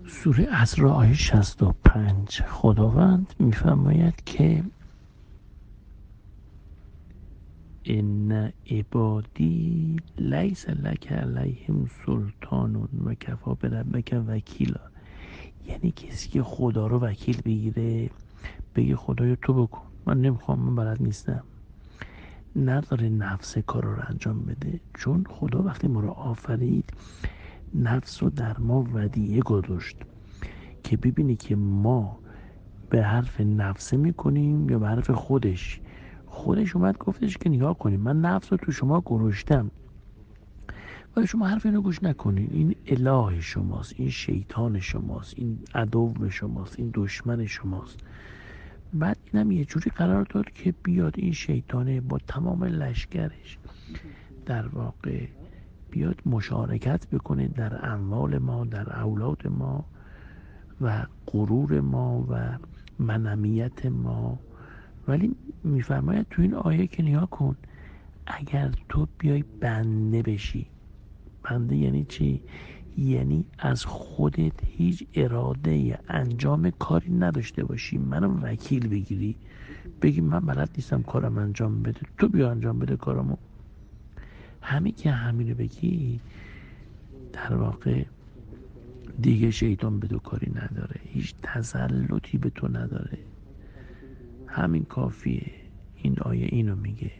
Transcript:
سوره اسراء آیه 65 خداوند میفرماید که ان عبادی لیس لک علیهم سلطان و کفی بربک وکیلا. یعنی کسی که خدا رو وکیل بگیره، بگه خدایا تو بکن، من نمیخوام، من بلد نیستم، نداره نفس کار رو انجام بده. چون خدا وقتی ما رو آفرید، نفس رو در ما ودیعه گذاشت که ببینی که ما به حرف نفسه میکنیم یا به حرف خودش اومد گفتش که نگاه کنیم، من نفس رو تو شما گذاشتم ولی شما حرف اینو گوش نکنین. این اله شماست، این شیطان شماست، این عدو شماست، این دشمن شماست. بعد اینم یه جوری قرار داد که بیاد این شیطانه با تمام لشکرش در واقع بیاد مشارکت بکنه در اموال ما، در اولاد ما و غرور ما و منمیت ما. ولی میفرماید تو این آیه که نگاه کن، اگر تو بیای بنده بشی. بنده یعنی چی؟ یعنی از خودت هیچ اراده یا انجام کاری نداشته باشی، منو وکیل بگیری، بگی من بلد نیستم کارم انجام بده، تو بیا انجام بده کارمو. همین که همین رو بگی، در واقع دیگه شیطان به تو کاری نداره، هیچ تسلطی به تو نداره. همین کافیه. این آیه اینو میگه.